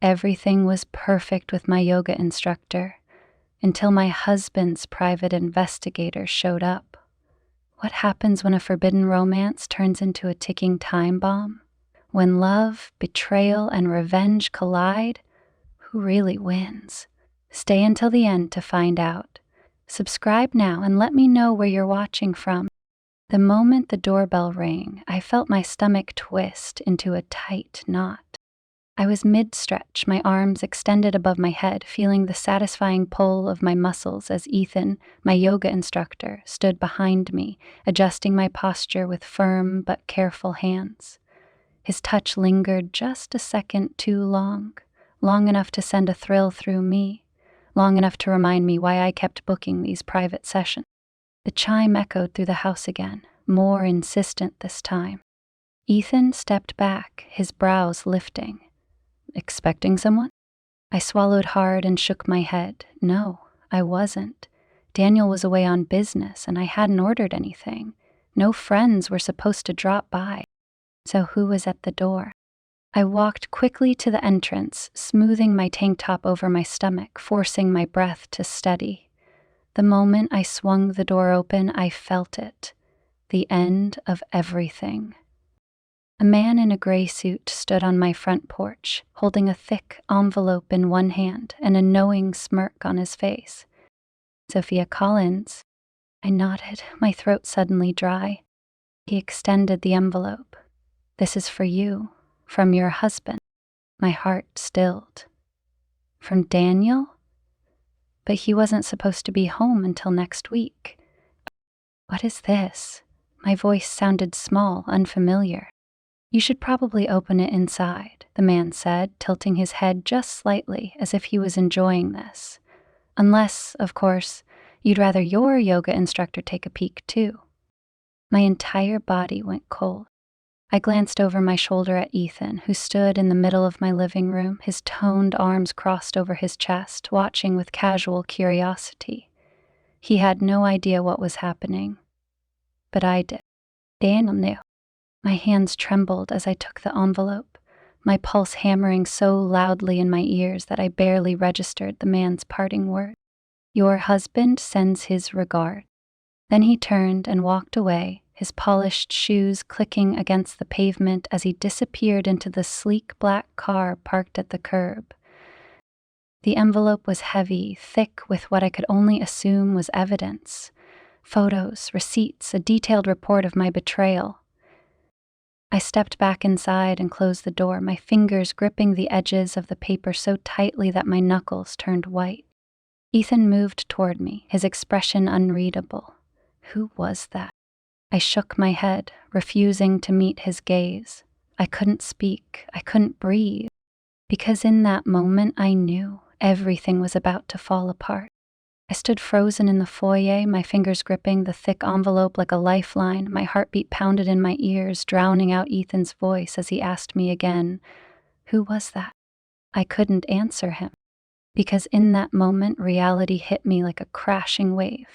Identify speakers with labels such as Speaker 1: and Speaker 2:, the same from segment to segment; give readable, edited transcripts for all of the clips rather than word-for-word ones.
Speaker 1: Everything was perfect with my yoga instructor until my husband's private investigator showed up. What happens when a forbidden romance turns into a ticking time bomb? When love, betrayal, and revenge collide, who really wins? Stay until the end to find out. Subscribe now and let me know where you're watching from. The moment the doorbell rang, I felt my stomach twist into a tight knot. I was mid-stretch, my arms extended above my head, feeling the satisfying pull of my muscles as Ethan, my yoga instructor, stood behind me, adjusting my posture with firm but careful hands. His touch lingered just a second too long, long enough to send a thrill through me, long enough to remind me why I kept booking these private sessions. The chime echoed through the house again, more insistent this time. Ethan stepped back, his brows lifting. Expecting someone? I swallowed hard and shook my head. No, I wasn't. Daniel was away on business, and I hadn't ordered anything. No friends were supposed to drop by. So who was at the door? I walked quickly to the entrance, smoothing my tank top over my stomach, forcing my breath to steady. The moment I swung the door open, I felt it. The end of everything. A man in a gray suit stood on my front porch, holding a thick envelope in one hand and a knowing smirk on his face. Sophia Collins. I nodded, my throat suddenly dry. He extended the envelope. This is for you, from your husband. My heart stilled. From Daniel? But he wasn't supposed to be home until next week. What is this? My voice sounded small, unfamiliar. You should probably open it inside, the man said, tilting his head just slightly as if he was enjoying this. Unless, of course, you'd rather your yoga instructor take a peek too. My entire body went cold. I glanced over my shoulder at Ethan, who stood in the middle of my living room, his toned arms crossed over his chest, watching with casual curiosity. He had no idea what was happening, but I did. Daniel knew. My hands trembled as I took the envelope, my pulse hammering so loudly in my ears that I barely registered the man's parting word. Your husband sends his regard. Then he turned and walked away, his polished shoes clicking against the pavement as he disappeared into the sleek black car parked at the curb. The envelope was heavy, thick with what I could only assume was evidence. Photos, receipts, a detailed report of my betrayal. I stepped back inside and closed the door, my fingers gripping the edges of the paper so tightly that my knuckles turned white. Ethan moved toward me, his expression unreadable. Who was that? I shook my head, refusing to meet his gaze. I couldn't speak, I couldn't breathe, because in that moment I knew everything was about to fall apart. I stood frozen in the foyer, my fingers gripping the thick envelope like a lifeline. My heartbeat pounded in my ears, drowning out Ethan's voice as he asked me again, who was that? I couldn't answer him, because in that moment reality hit me like a crashing wave.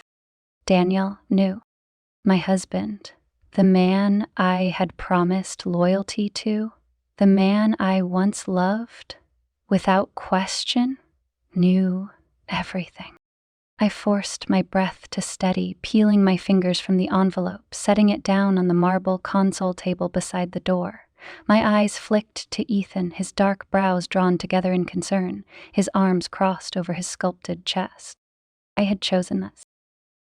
Speaker 1: Daniel knew. My husband, the man I had promised loyalty to, the man I once loved, without question, knew everything. I forced my breath to steady, peeling my fingers from the envelope, setting it down on the marble console table beside the door. My eyes flicked to Ethan, his dark brows drawn together in concern, his arms crossed over his sculpted chest. I had chosen this,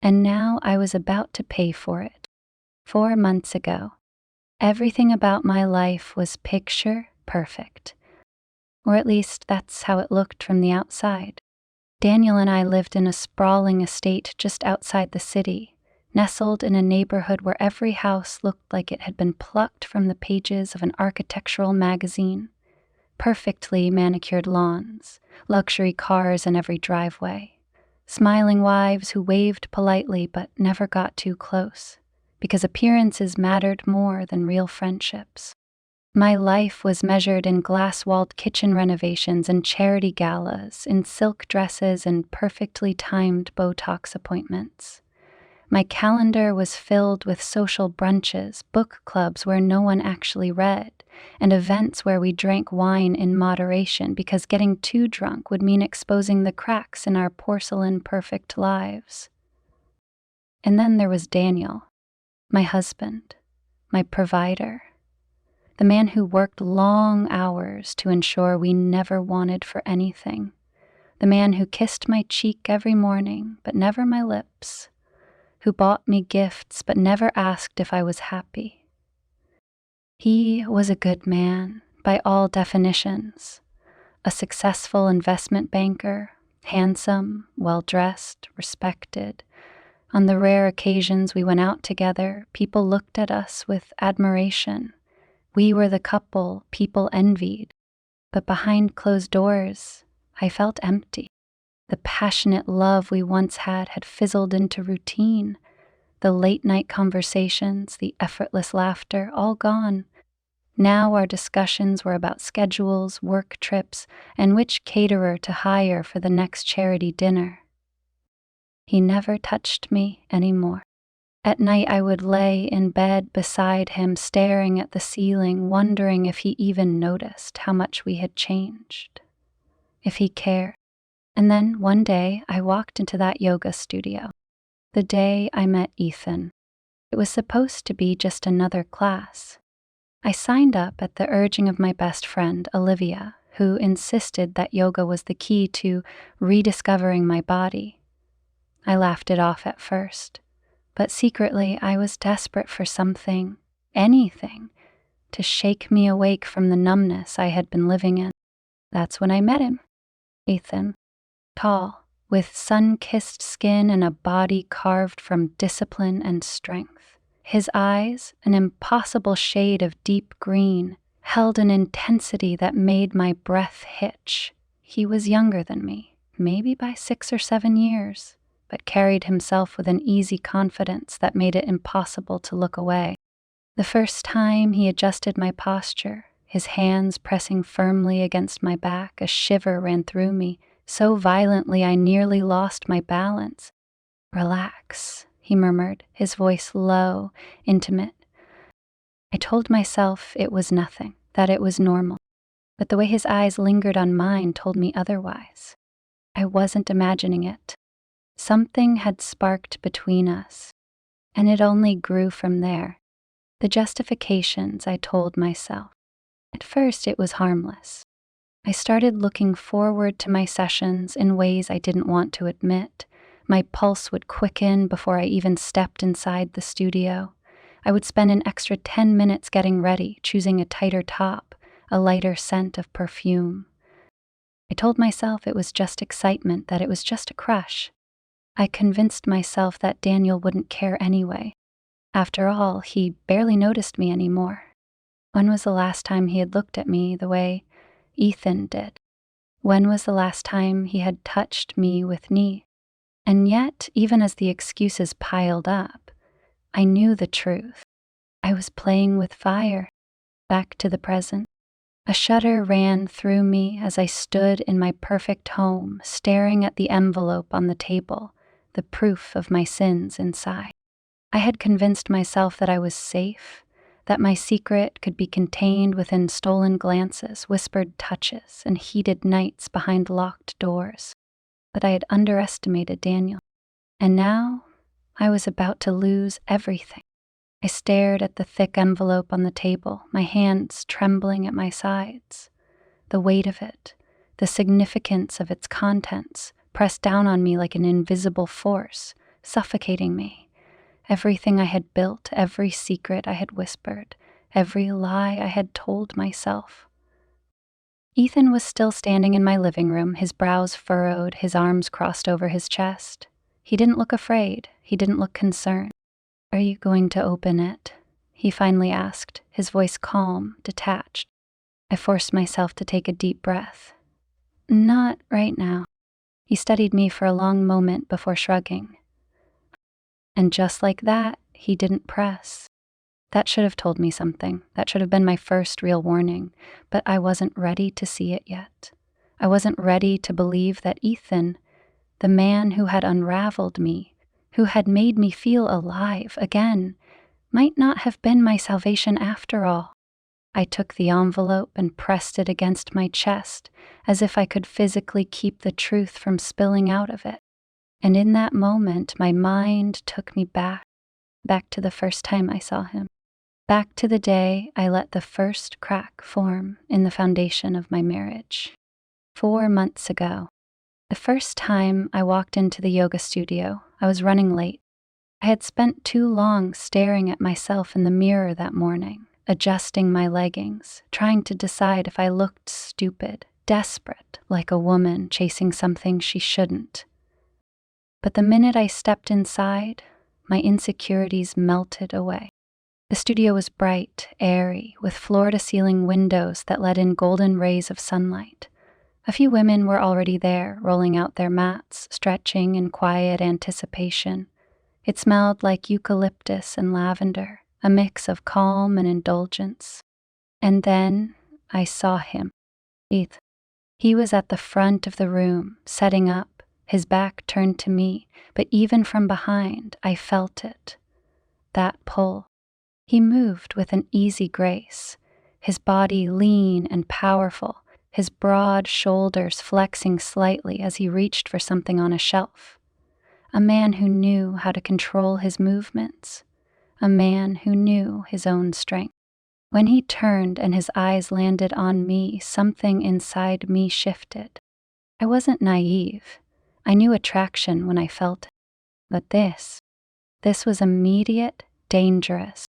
Speaker 1: and now I was about to pay for it. 4 months ago, everything about my life was picture perfect. Or at least that's how it looked from the outside. Daniel and I lived in a sprawling estate just outside the city, nestled in a neighborhood where every house looked like it had been plucked from the pages of an architectural magazine. Perfectly manicured lawns, luxury cars in every driveway, smiling wives who waved politely but never got too close, because appearances mattered more than real friendships. My life was measured in glass-walled kitchen renovations and charity galas, in silk dresses and perfectly timed Botox appointments. My calendar was filled with social brunches, book clubs where no one actually read, and events where we drank wine in moderation because getting too drunk would mean exposing the cracks in our porcelain perfect lives. And then there was Daniel, my husband, my provider, the man who worked long hours to ensure we never wanted for anything, the man who kissed my cheek every morning but never my lips, who bought me gifts but never asked if I was happy. He was a good man by all definitions, a successful investment banker, handsome, well-dressed, respected. On the rare occasions we went out together, people looked at us with admiration. We were the couple people envied, but behind closed doors, I felt empty. The passionate love we once had fizzled into routine. The late-night conversations, the effortless laughter, all gone. Now our discussions were about schedules, work trips, and which caterer to hire for the next charity dinner. He never touched me anymore. At night I would lay in bed beside him, staring at the ceiling, wondering if he even noticed how much we had changed, if he cared. And then one day I walked into that yoga studio. The day I met Ethan. It was supposed to be just another class. I signed up at the urging of my best friend, Olivia, who insisted that yoga was the key to rediscovering my body. I laughed it off at first, but secretly I was desperate for something, anything, to shake me awake from the numbness I had been living in. That's when I met him, Ethan, tall, with sun-kissed skin and a body carved from discipline and strength. His eyes, an impossible shade of deep green, held an intensity that made my breath hitch. He was younger than me, maybe by 6 or 7 years, but carried himself with an easy confidence that made it impossible to look away. The first time he adjusted my posture, his hands pressing firmly against my back, a shiver ran through me, so violently I nearly lost my balance. "Relax," he murmured, his voice low, intimate. I told myself it was nothing, that it was normal, but the way his eyes lingered on mine told me otherwise. I wasn't imagining it. Something had sparked between us, and it only grew from there. The justifications I told myself. At first it was harmless. I started looking forward to my sessions in ways I didn't want to admit. My pulse would quicken before I even stepped inside the studio. I would spend an extra 10 minutes getting ready, choosing a tighter top, a lighter scent of perfume. I told myself it was just excitement, that it was just a crush. I convinced myself that Daniel wouldn't care anyway. After all, he barely noticed me anymore. When was the last time he had looked at me the way Ethan did? When was the last time he had touched me with knee? And yet, even as the excuses piled up, I knew the truth. I was playing with fire, back to the present. A shudder ran through me as I stood in my perfect home, staring at the envelope on the table, the proof of my sins inside. I had convinced myself that I was safe, that my secret could be contained within stolen glances, whispered touches, and heated nights behind locked doors. But I had underestimated Daniel. And now I was about to lose everything. I stared at the thick envelope on the table, my hands trembling at my sides. The weight of it, the significance of its contents, pressed down on me like an invisible force, suffocating me. Everything I had built, every secret I had whispered, every lie I had told myself. Ethan was still standing in my living room, his brows furrowed, his arms crossed over his chest. He didn't look afraid. He didn't look concerned. "Are you going to open it?" he finally asked, his voice calm, detached. I forced myself to take a deep breath. "Not right now." He studied me for a long moment before shrugging. And just like that, he didn't press. That should have told me something. That should have been my first real warning, but I wasn't ready to see it yet. I wasn't ready to believe that Ethan, the man who had unraveled me, who had made me feel alive again, might not have been my salvation after all. I took the envelope and pressed it against my chest, as if I could physically keep the truth from spilling out of it. And in that moment, my mind took me back to the first time I saw him. Back to the day I let the first crack form in the foundation of my marriage. 4 months ago, the first time I walked into the yoga studio, I was running late. I had spent too long staring at myself in the mirror that morning, adjusting my leggings, trying to decide if I looked stupid, desperate, like a woman chasing something she shouldn't. But the minute I stepped inside, my insecurities melted away. The studio was bright, airy, with floor-to-ceiling windows that let in golden rays of sunlight. A few women were already there, rolling out their mats, stretching in quiet anticipation. It smelled like eucalyptus and lavender, a mix of calm and indulgence. And then I saw him, Ethan. He was at the front of the room, setting up, his back turned to me, but even from behind, I felt it. That pull. He moved with an easy grace, his body lean and powerful, his broad shoulders flexing slightly as he reached for something on a shelf. A man who knew how to control his movements, a man who knew his own strength. When he turned and his eyes landed on me, something inside me shifted. I wasn't naive. I knew attraction when I felt it. But this was immediate, dangerous.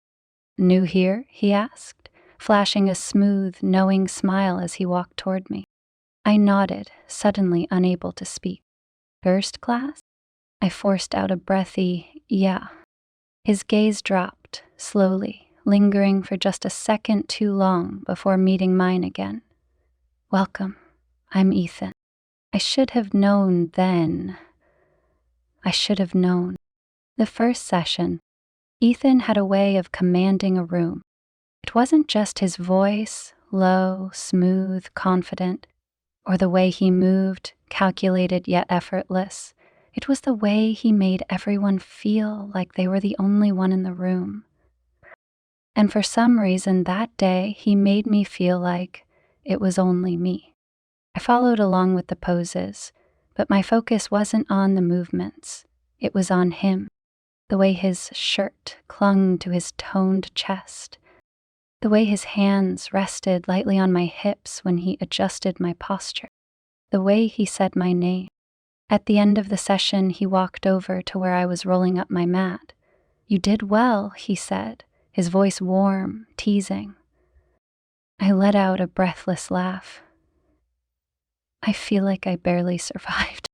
Speaker 1: "New here?" he asked, flashing a smooth, knowing smile as he walked toward me. I nodded, suddenly unable to speak. "First class?" I forced out a breathy, "Yeah." His gaze dropped, slowly, lingering for just a second too long before meeting mine again. "Welcome. I'm Ethan." I should have known then. I should have known. The first session, Ethan had a way of commanding a room. It wasn't just his voice, low, smooth, confident, or the way he moved, calculated yet effortless. It was the way he made everyone feel like they were the only one in the room. And for some reason that day, he made me feel like it was only me. I followed along with the poses, but my focus wasn't on the movements. It was on him. The way his shirt clung to his toned chest, the way his hands rested lightly on my hips when he adjusted my posture, the way he said my name. At the end of the session, he walked over to where I was rolling up my mat. "You did well," he said, his voice warm, teasing. I let out a breathless laugh. "I feel like I barely survived."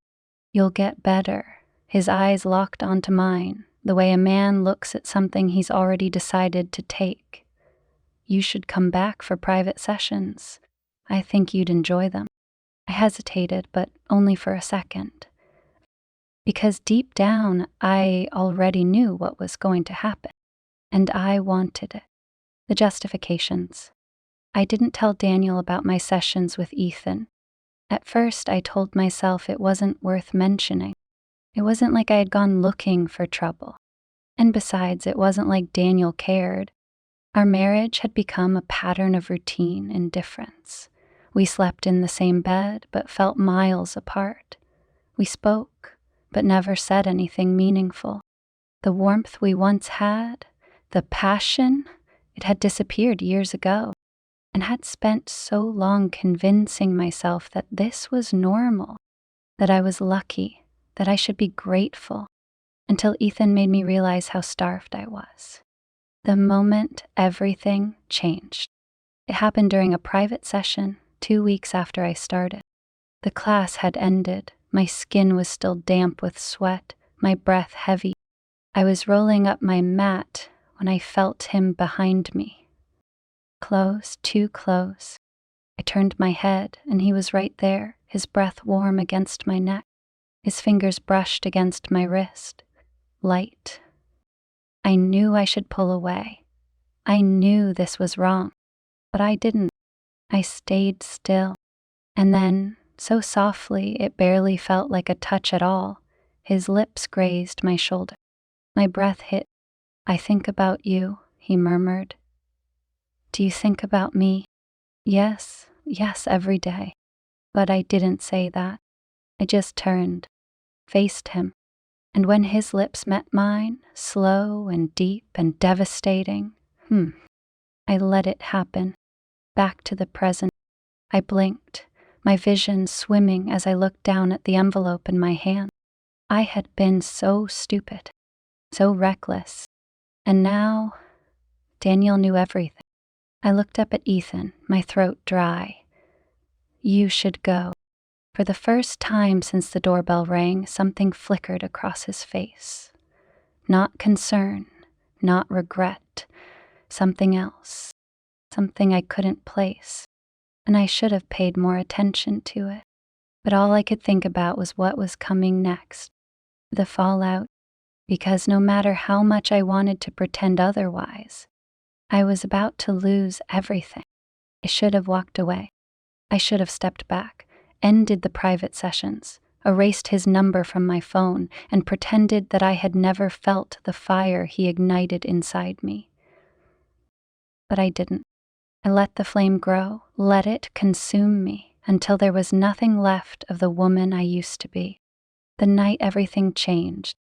Speaker 1: "You'll get better." His eyes locked onto mine, the way a man looks at something he's already decided to take. "You should come back for private sessions. I think you'd enjoy them." I hesitated, but only for a second. Because deep down, I already knew what was going to happen, and I wanted it. The justifications. I didn't tell Daniel about my sessions with Ethan. At first, I told myself it wasn't worth mentioning. It wasn't like I had gone looking for trouble. And besides, it wasn't like Daniel cared. Our marriage had become a pattern of routine indifference. We slept in the same bed, but felt miles apart. We spoke, but never said anything meaningful. The warmth we once had, the passion, it had disappeared years ago, and had spent so long convincing myself that this was normal, that I was lucky, that I should be grateful, until Ethan made me realize how starved I was. The moment everything changed. It happened during a private session 2 weeks after I started. The class had ended. My skin was still damp with sweat, my breath heavy. I was rolling up my mat when I felt him behind me. Close, too close. I turned my head, and he was right there, his breath warm against my neck. His fingers brushed against my wrist. Light. I knew I should pull away. I knew this was wrong, but I didn't. I stayed still. And then, so softly it barely felt like a touch at all, his lips grazed my shoulder. My breath hit. "I think about you," he murmured. Do you think about me? Yes, yes, every day. But I didn't say that. I just turned, faced him, and when his lips met mine, slow and deep and devastating, I let it happen. Back to the present. I blinked, my vision swimming as I looked down at the envelope in my hand. I had been so stupid, so reckless. And now, Daniel knew everything. I looked up at Ethan, my throat dry. You should go. For the first time since the doorbell rang, something flickered across his face. Not concern, not regret, something else, something I couldn't place. And I should have paid more attention to it. But all I could think about was what was coming next, the fallout, because no matter how much I wanted to pretend otherwise, I was about to lose everything. I should have walked away. I should have stepped back, ended the private sessions, erased his number from my phone, and pretended that I had never felt the fire he ignited inside me. But I didn't. I let the flame grow, let it consume me, until there was nothing left of the woman I used to be. The night everything changed.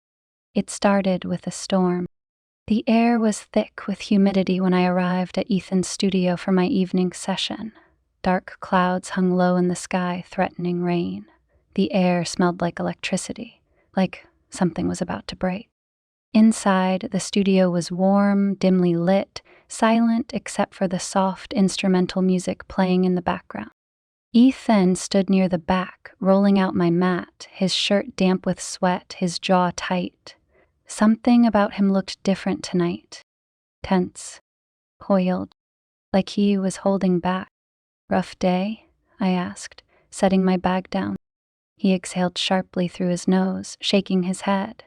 Speaker 1: It started with a storm. The air was thick with humidity when I arrived at Ethan's studio for my evening session. Dark clouds hung low in the sky, threatening rain. The air smelled like electricity, like something was about to break. Inside, the studio was warm, dimly lit, silent except for the soft instrumental music playing in the background. Ethan stood near the back, rolling out my mat, his shirt damp with sweat, his jaw tight. Something about him looked different tonight. Tense, coiled, like he was holding back. Rough day? I asked, setting my bag down. He exhaled sharply through his nose, shaking his head.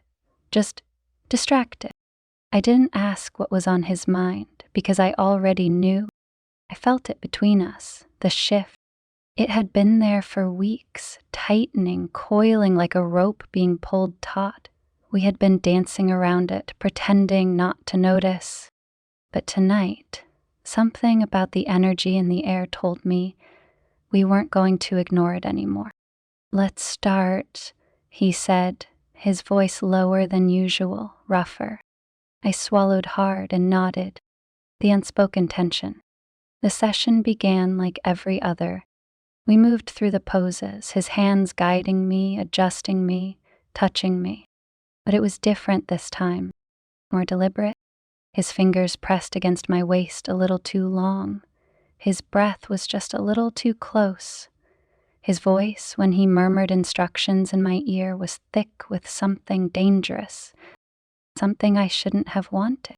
Speaker 1: Just distracted. I didn't ask what was on his mind, because I already knew. I felt it between us, the shift. It had been there for weeks, tightening, coiling like a rope being pulled taut. We had been dancing around it, pretending not to notice. But tonight, something about the energy in the air told me we weren't going to ignore it anymore. Let's start, he said, his voice lower than usual, rougher. I swallowed hard and nodded, the unspoken tension. The session began like every other. We moved through the poses, his hands guiding me, adjusting me, touching me. But it was different this time, more deliberate. His fingers pressed against my waist a little too long. His breath was just a little too close. His voice, when he murmured instructions in my ear, was thick with something dangerous, something I shouldn't have wanted.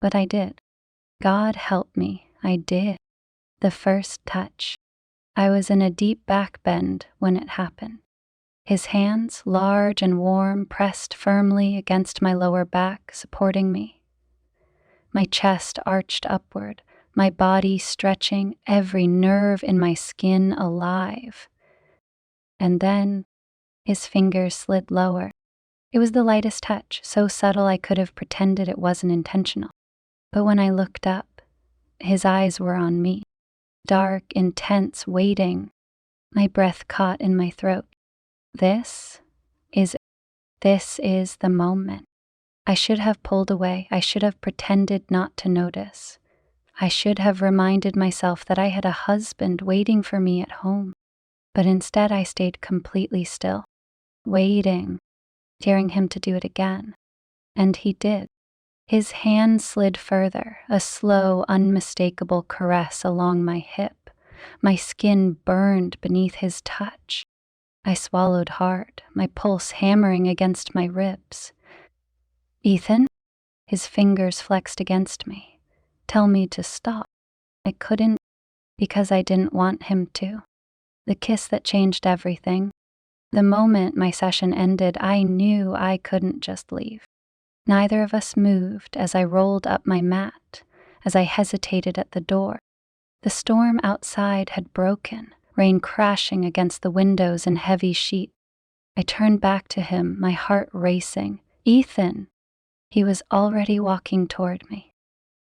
Speaker 1: But I did. God help me, I did. The first touch. I was in a deep back bend when it happened. His hands, large and warm, pressed firmly against my lower back, supporting me. My chest arched upward, my body stretching, every nerve in my skin alive. And then his fingers slid lower. It was the lightest touch, so subtle I could have pretended it wasn't intentional. But when I looked up, his eyes were on me. Dark, intense, waiting. My breath caught in my throat. This is the moment. I should have pulled away. I should have pretended not to notice. I should have reminded myself that I had a husband waiting for me at home. But instead I stayed completely still, waiting, daring him to do it again. And he did. His hand slid further, a slow, unmistakable caress along my hip. My skin burned beneath his touch. I swallowed hard, my pulse hammering against my ribs. Ethan? His fingers flexed against me. Tell me to stop. I couldn't, because I didn't want him to. The kiss that changed everything. The moment my session ended, I knew I couldn't just leave. Neither of us moved as I rolled up my mat, as I hesitated at the door. The storm outside had broken, rain crashing against the windows in heavy sheets. I turned back to him, my heart racing. Ethan! He was already walking toward me.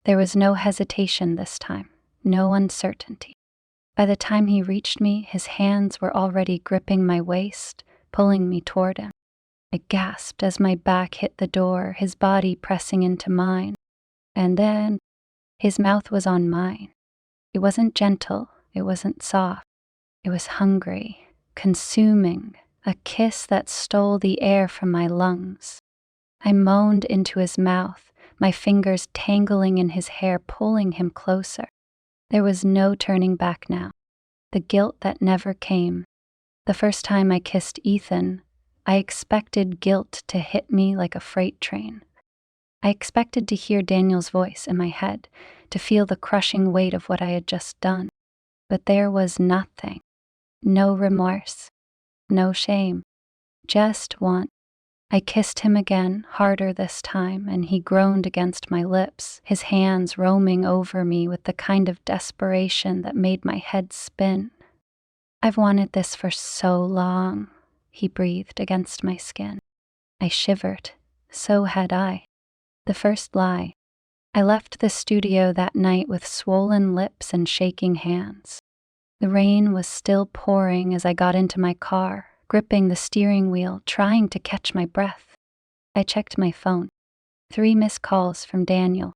Speaker 1: There was no hesitation this time. no uncertainty. By the time he reached me, his hands were already gripping my waist, pulling me toward him. I gasped as my back hit the door, his body pressing into mine. And then his mouth was on mine. It wasn't gentle, it wasn't soft. It was hungry, consuming, a kiss that stole the air from my lungs. I moaned into his mouth, my fingers tangling in his hair, pulling him closer. There was no turning back now. The guilt that never came. The first time I kissed Ethan, I expected guilt to hit me like a freight train. I expected to hear Daniel's voice in my head, to feel the crushing weight of what I had just done. But there was nothing. No remorse. No shame. Just want. I kissed him again, harder this time, and he groaned against my lips, his hands roaming over me with the kind of desperation that made my head spin. "I've wanted this for so long," he breathed against my skin. I shivered. So had I. The first lie. I left the studio that night with swollen lips and shaking hands. The rain was still pouring as I got into my car, gripping the steering wheel, trying to catch my breath. I checked my phone. 3 missed calls from Daniel.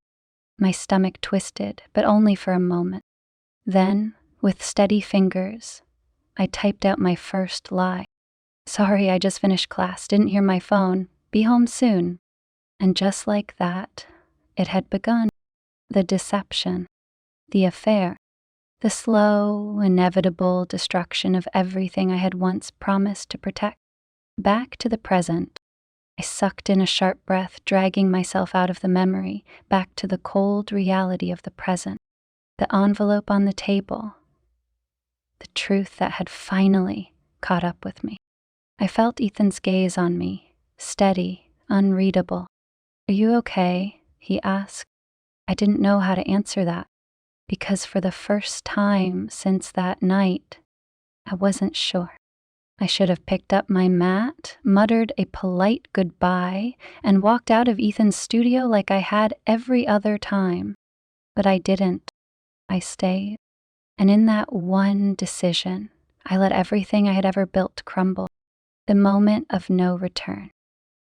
Speaker 1: My stomach twisted, but only for a moment. Then, with steady fingers, I typed out my first lie. "Sorry, I just finished class, didn't hear my phone. Be home soon." And just like that, it had begun. The deception. The affair. The slow, inevitable destruction of everything I had once promised to protect. Back to the present. I sucked in a sharp breath, dragging myself out of the memory, back to the cold reality of the present. The envelope on the table. The truth that had finally caught up with me. I felt Ethan's gaze on me, steady, unreadable. "Are you okay?" he asked. I didn't know how to answer that, because for the first time since that night, I wasn't sure. I should have picked up my mat, muttered a polite goodbye, and walked out of Ethan's studio like I had every other time. But I didn't. I stayed. And in that one decision, I let everything I had ever built crumble. The moment of no return.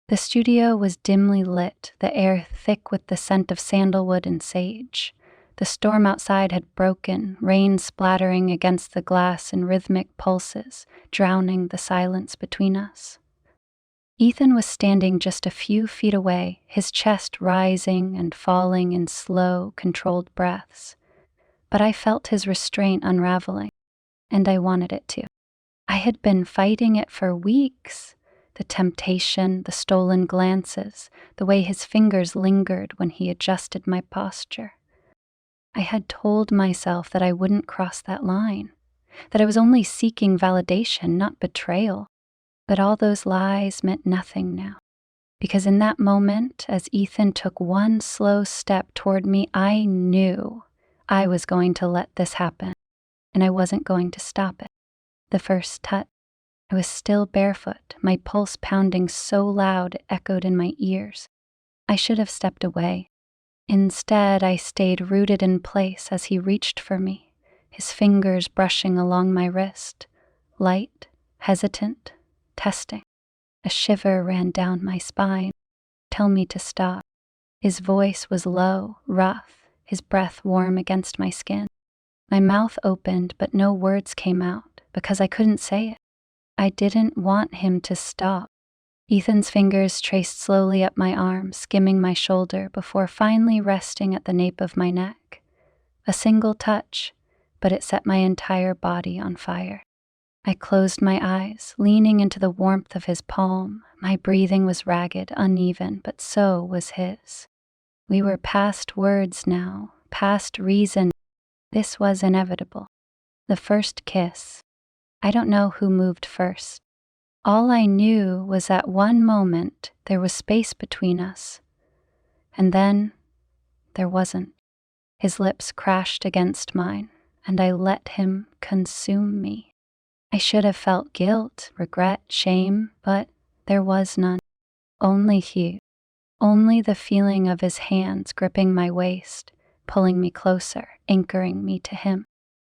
Speaker 1: The studio was dimly lit, the air thick with the scent of sandalwood and sage. The storm outside had broken, rain splattering against the glass in rhythmic pulses, drowning the silence between us. Ethan was standing just a few feet away, his chest rising and falling in slow, controlled breaths. But I felt his restraint unraveling, and I wanted it to. I had been fighting it for weeks. The temptation, the stolen glances, the way his fingers lingered when he adjusted my posture. I had told myself that I wouldn't cross that line, that I was only seeking validation, not betrayal. But all those lies meant nothing now, because in that moment, as Ethan took one slow step toward me, I knew I was going to let this happen, and I wasn't going to stop it. The first touch, I was still barefoot, my pulse pounding so loud it echoed in my ears. I should have stepped away. Instead, I stayed rooted in place as he reached for me, his fingers brushing along my wrist, light, hesitant, testing. A shiver ran down my spine. Tell me to stop. His voice was low, rough, his breath warm against my skin. My mouth opened, but no words came out because I couldn't say it. I didn't want him to stop. Ethan's fingers traced slowly up my arm, skimming my shoulder before finally resting at the nape of my neck. A single touch, but it set my entire body on fire. I closed my eyes, leaning into the warmth of his palm. My breathing was ragged, uneven, but so was his. We were past words now, past reason. This was inevitable. The first kiss. I don't know who moved first. All I knew was that one moment there was space between us, and then there wasn't. His lips crashed against mine, and I let him consume me. I should have felt guilt, regret, shame, but there was none. Only he. Only the feeling of his hands gripping my waist, pulling me closer, anchoring me to him.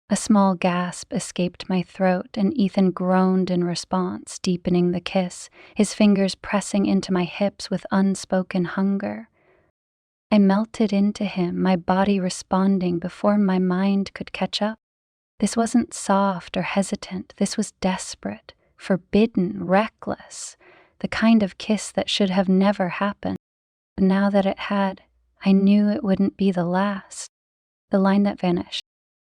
Speaker 1: A small gasp escaped my throat, and Ethan groaned in response, deepening the kiss, his fingers pressing into my hips with unspoken hunger. I melted into him, my body responding before my mind could catch up. This wasn't soft or hesitant. This was desperate, forbidden, reckless, the kind of kiss that should have never happened. But now that it had, I knew it wouldn't be the last. The line that vanished.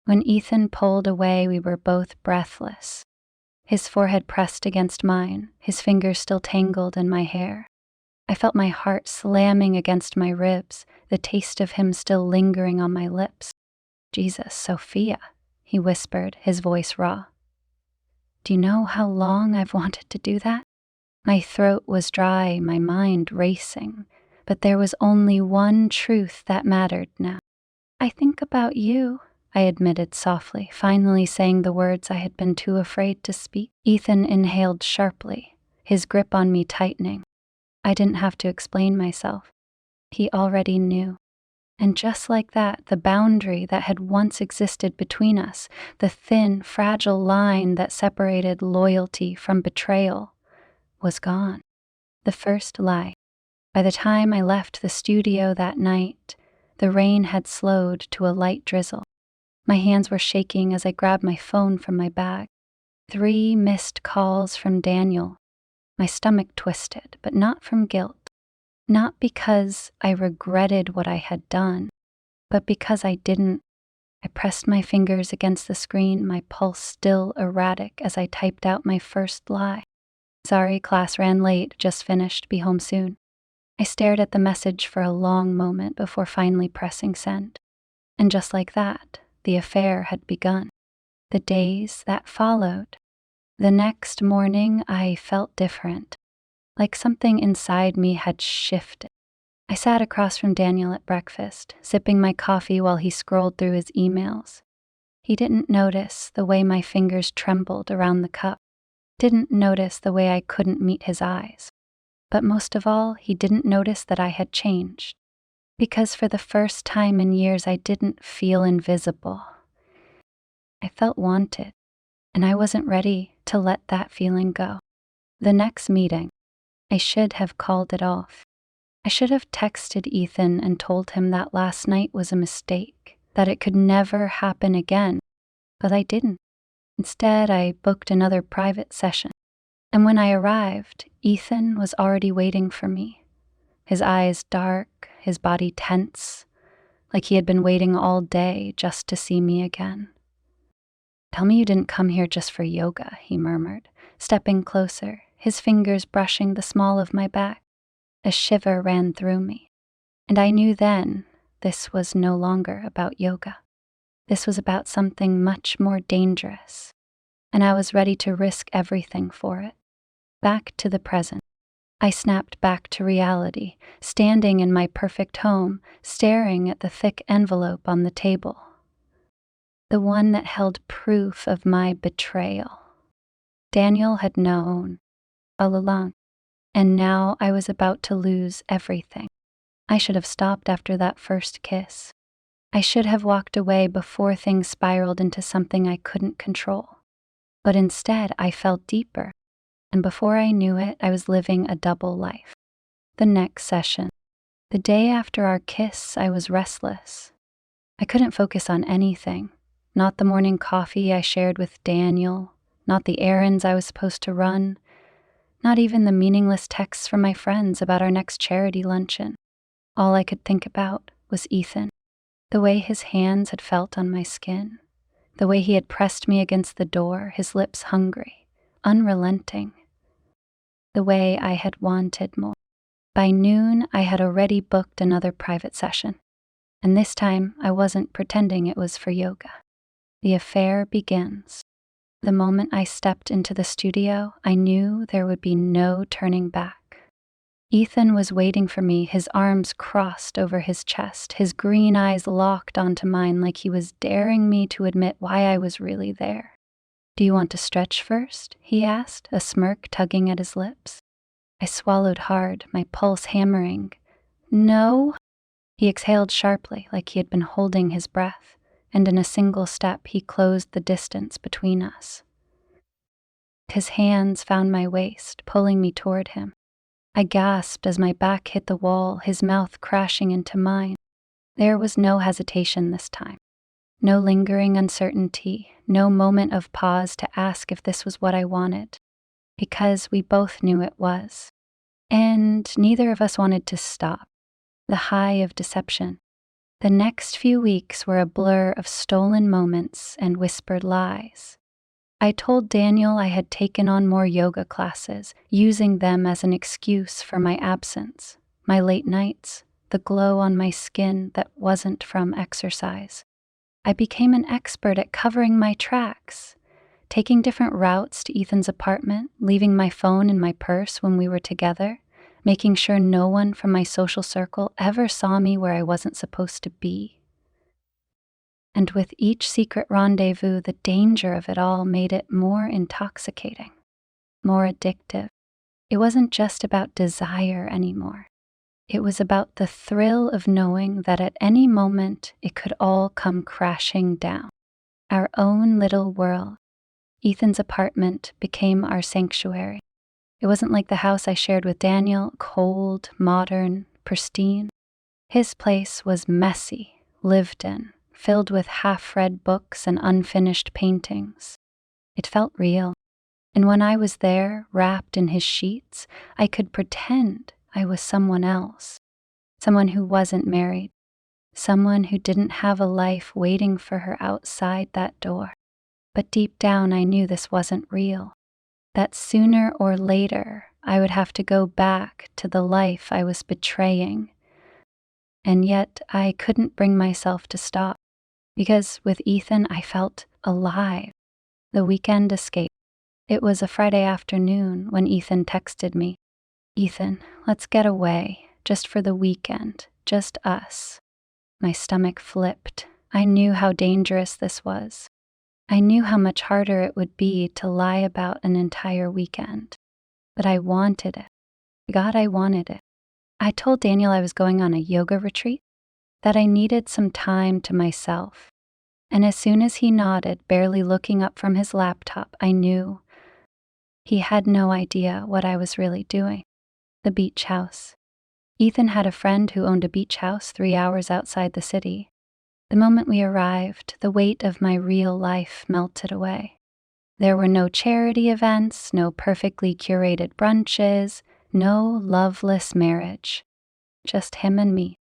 Speaker 1: When Ethan pulled away, we were both breathless. His forehead pressed against mine, his fingers still tangled in my hair. I felt my heart slamming against my ribs, the taste of him still lingering on my lips. "Jesus, Sophia," he whispered, his voice raw. "Do you know how long I've wanted to do that?" My throat was dry, my mind racing, but there was only one truth that mattered now. "I think about you," I admitted softly, finally saying the words I had been too afraid to speak. Ethan inhaled sharply, his grip on me tightening. I didn't have to explain myself. He already knew. And just like that, the boundary that had once existed between us, the thin, fragile line that separated loyalty from betrayal, was gone. The first lie. By the time I left the studio that night, the rain had slowed to a light drizzle. My hands were shaking as I grabbed my phone from my bag. 3 missed calls from Daniel. My stomach twisted, but not from guilt. Not because I regretted what I had done, but because I didn't. I pressed my fingers against the screen, my pulse still erratic as I typed out my first lie. "Sorry, class ran late, just finished, be home soon." I stared at the message for a long moment before finally pressing send. And just like that, the affair had begun. The days that followed. The next morning, I felt different, like something inside me had shifted. I sat across from Daniel at breakfast, sipping my coffee while he scrolled through his emails. He didn't notice the way my fingers trembled around the cup, didn't notice the way I couldn't meet his eyes. But most of all, he didn't notice that I had changed. Because for the first time in years, I didn't feel invisible. I felt wanted, and I wasn't ready to let that feeling go. The next meeting, I should have called it off. I should have texted Ethan and told him that last night was a mistake, that it could never happen again, but I didn't. Instead, I booked another private session. And when I arrived, Ethan was already waiting for me. His eyes dark, his body tense, like he had been waiting all day just to see me again. "Tell me you didn't come here just for yoga," he murmured, stepping closer, his fingers brushing the small of my back. A shiver ran through me, and I knew then this was no longer about yoga. This was about something much more dangerous, and I was ready to risk everything for it. Back to the present. I snapped back to reality, standing in my perfect home, staring at the thick envelope on the table. The one that held proof of my betrayal. Daniel had known all along, and now I was about to lose everything. I should have stopped after that first kiss. I should have walked away before things spiraled into something I couldn't control. But instead, I fell deeper, and before I knew it, I was living a double life. The next session. The day after our kiss, I was restless. I couldn't focus on anything. Not the morning coffee I shared with Daniel, not the errands I was supposed to run, not even the meaningless texts from my friends about our next charity luncheon. All I could think about was Ethan, the way his hands had felt on my skin, the way he had pressed me against the door, his lips hungry, unrelenting, the way I had wanted more. By noon, I had already booked another private session, and this time I wasn't pretending it was for yoga. The affair begins. The moment I stepped into the studio, I knew there would be no turning back. Ethan was waiting for me, his arms crossed over his chest, his green eyes locked onto mine like he was daring me to admit why I was really there. "Do you want to stretch first?" he asked, a smirk tugging at his lips. I swallowed hard, my pulse hammering. "No." He exhaled sharply, like he had been holding his breath, and in a single step he closed the distance between us. His hands found my waist, pulling me toward him. I gasped as my back hit the wall, his mouth crashing into mine. There was no hesitation this time. No lingering uncertainty, no moment of pause to ask if this was what I wanted, because we both knew it was. And neither of us wanted to stop. The high of deception. The next few weeks were a blur of stolen moments and whispered lies. I told Daniel I had taken on more yoga classes, using them as an excuse for my absence, my late nights, the glow on my skin that wasn't from exercise. I became an expert at covering my tracks, taking different routes to Ethan's apartment, leaving my phone in my purse when we were together, making sure no one from my social circle ever saw me where I wasn't supposed to be. And with each secret rendezvous, the danger of it all made it more intoxicating, more addictive. It wasn't just about desire anymore. It was about the thrill of knowing that at any moment it could all come crashing down. Our own little world. Ethan's apartment became our sanctuary. It wasn't like the house I shared with Daniel, cold, modern, pristine. His place was messy, lived in, filled with half-read books and unfinished paintings. It felt real. And when I was there, wrapped in his sheets, I could pretend I was someone else. Someone who wasn't married. Someone who didn't have a life waiting for her outside that door. But deep down I knew this wasn't real. That sooner or later I would have to go back to the life I was betraying. And yet I couldn't bring myself to stop, because with Ethan I felt alive. The weekend escaped. It was a Friday afternoon when Ethan texted me, "Ethan, let's get away, just for the weekend, just us." My stomach flipped. I knew how dangerous this was. I knew how much harder it would be to lie about an entire weekend. But I wanted it. God, I wanted it. I told Daniel I was going on a yoga retreat, that I needed some time to myself. And as soon as he nodded, barely looking up from his laptop, I knew he had no idea what I was really doing. The beach house. Ethan had a friend who owned a beach house 3 hours outside the city. The moment we arrived, the weight of my real life melted away. There were no charity events, no perfectly curated brunches, no loveless marriage. Just him and me.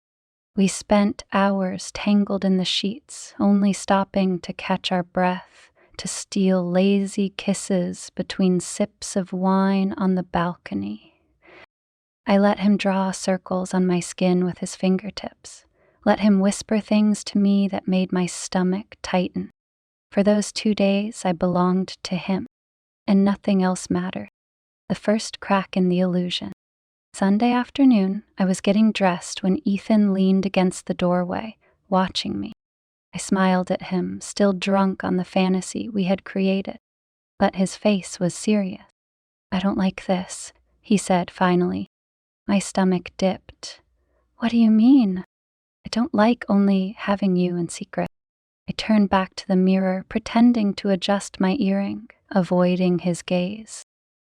Speaker 1: We spent hours tangled in the sheets, only stopping to catch our breath, to steal lazy kisses between sips of wine on the balcony. I let him draw circles on my skin with his fingertips, let him whisper things to me that made my stomach tighten. For those 2 days, I belonged to him, and nothing else mattered. The first crack in the illusion. Sunday afternoon, I was getting dressed when Ethan leaned against the doorway, watching me. I smiled at him, still drunk on the fantasy we had created, but his face was serious. "I don't like this," he said finally. My stomach dipped. "What do you mean?" "I don't like only having you in secret." I turned back to the mirror, pretending to adjust my earring, avoiding his gaze.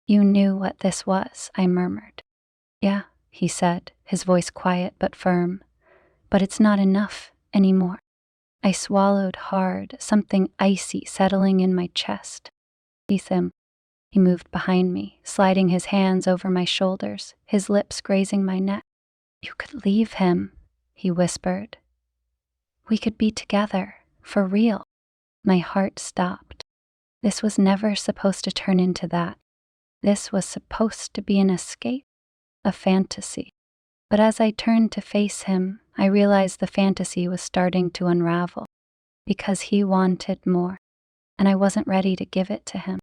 Speaker 1: "You knew what this was," I murmured. "Yeah," he said, his voice quiet but firm. "But it's not enough anymore." I swallowed hard, something icy settling in my chest. "Ethan." He moved behind me, sliding his hands over my shoulders, his lips grazing my neck. "You could leave him," he whispered. "We could be together, for real." My heart stopped. This was never supposed to turn into that. This was supposed to be an escape, a fantasy. But as I turned to face him, I realized the fantasy was starting to unravel, because he wanted more, and I wasn't ready to give it to him.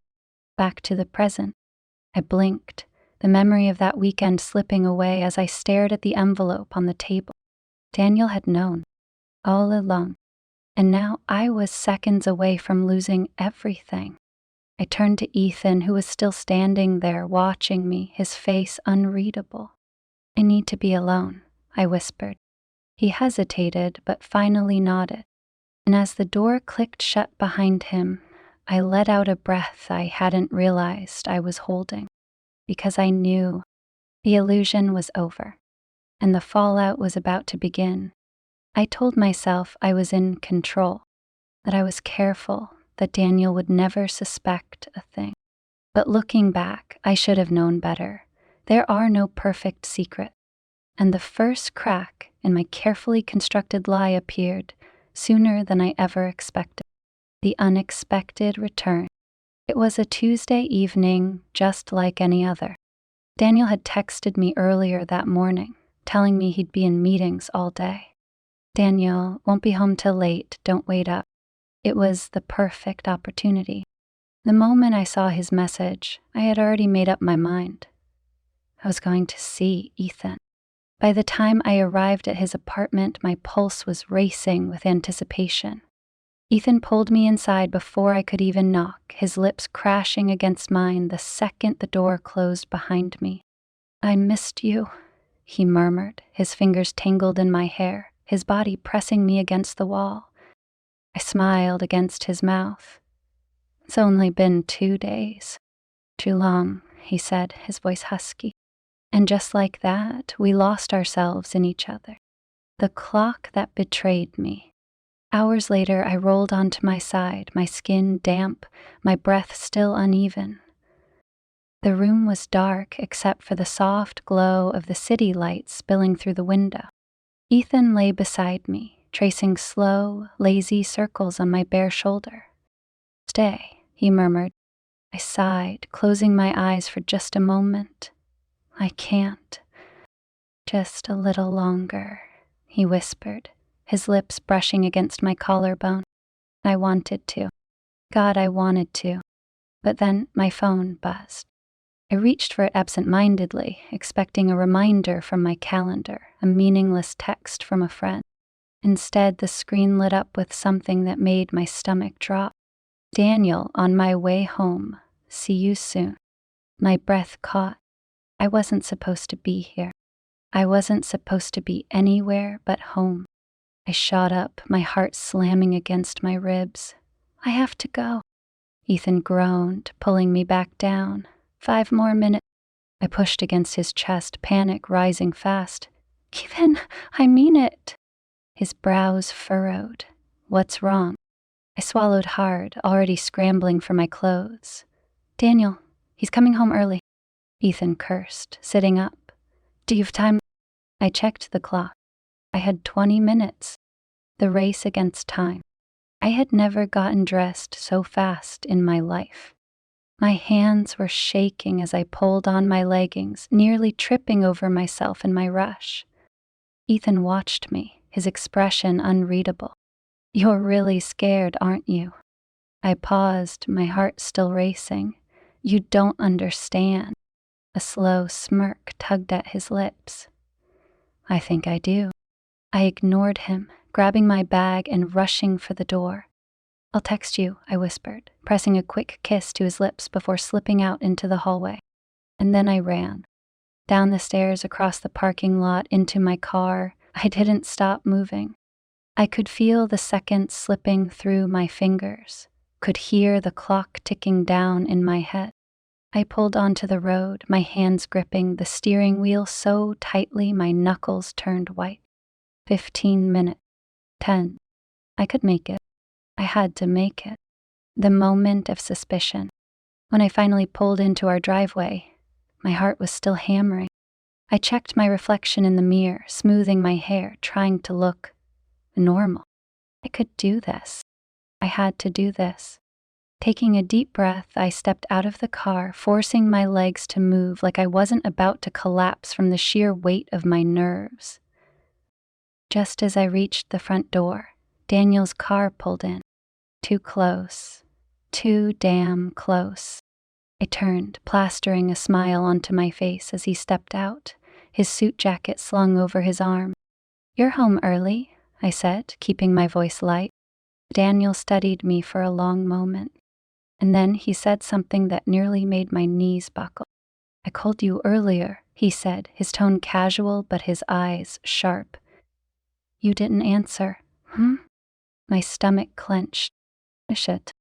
Speaker 1: Back to the present. I blinked, the memory of that weekend slipping away as I stared at the envelope on the table. Daniel had known, all along, and now I was seconds away from losing everything. I turned to Ethan, who was still standing there watching me, his face unreadable. "I need to be alone," I whispered. He hesitated, but finally nodded, and as the door clicked shut behind him, I let out a breath I hadn't realized I was holding, because I knew the illusion was over, and the fallout was about to begin. I told myself I was in control, that I was careful, that Daniel would never suspect a thing. But looking back, I should have known better. There are no perfect secrets, and the first crack in my carefully constructed lie appeared sooner than I ever expected. The unexpected return. It was a Tuesday evening, just like any other. Daniel had texted me earlier that morning, telling me he'd be in meetings all day. "Daniel, won't be home till late, don't wait up." It was the perfect opportunity. The moment I saw his message, I had already made up my mind. I was going to see Ethan. By the time I arrived at his apartment, my pulse was racing with anticipation. Ethan pulled me inside before I could even knock, his lips crashing against mine the second the door closed behind me. "I missed you," he murmured, his fingers tangled in my hair, his body pressing me against the wall. I smiled against his mouth. "It's only been 2 days." "Too long," he said, his voice husky. And just like that, we lost ourselves in each other. The clock that betrayed me. Hours later, I rolled onto my side, my skin damp, my breath still uneven. The room was dark except for the soft glow of the city lights spilling through the window. Ethan lay beside me, tracing slow, lazy circles on my bare shoulder. "Stay," he murmured. I sighed, closing my eyes for just a moment. "I can't." "Just a little longer," he whispered, his lips brushing against my collarbone. I wanted to. God, I wanted to. But then my phone buzzed. I reached for it absent-mindedly, expecting a reminder from my calendar, a meaningless text from a friend. Instead, the screen lit up with something that made my stomach drop. "Daniel, on my way home. See you soon." My breath caught. I wasn't supposed to be here. I wasn't supposed to be anywhere but home. I shot up, my heart slamming against my ribs. "I have to go." Ethan groaned, pulling me back down. 5 more minutes. I pushed against his chest, panic rising fast. "Ethan, I mean it." His brows furrowed. "What's wrong?" I swallowed hard, already scrambling for my clothes. "Daniel, he's coming home early." Ethan cursed, sitting up. "Do you have time?" I checked the clock. I had 20 minutes. The race against time. I had never gotten dressed so fast in my life. My hands were shaking as I pulled on my leggings, nearly tripping over myself in my rush. Ethan watched me, his expression unreadable. "You're really scared, aren't you?" I paused, my heart still racing. "You don't understand." A slow smirk tugged at his lips. "I think I do." I ignored him, grabbing my bag and rushing for the door. "I'll text you," I whispered, pressing a quick kiss to his lips before slipping out into the hallway. And then I ran. Down the stairs, across the parking lot, into my car. I didn't stop moving. I could feel the seconds slipping through my fingers, could hear the clock ticking down in my head. I pulled onto the road, my hands gripping the steering wheel so tightly my knuckles turned white. 15 minutes. 10. I could make it. I had to make it. The moment of suspicion. When I finally pulled into our driveway, my heart was still hammering. I checked my reflection in the mirror, smoothing my hair, trying to look normal. I could do this. I had to do this. Taking a deep breath, I stepped out of the car, forcing my legs to move like I wasn't about to collapse from the sheer weight of my nerves. Just as I reached the front door, Daniel's car pulled in. Too close. Too damn close. I turned, plastering a smile onto my face as he stepped out, his suit jacket slung over his arm. "You're home early," I said, keeping my voice light. Daniel studied me for a long moment, and then he said something that nearly made my knees buckle. "I called you earlier," he said, his tone casual but his eyes sharp. You didn't answer. Hmm? My stomach clenched. Shit.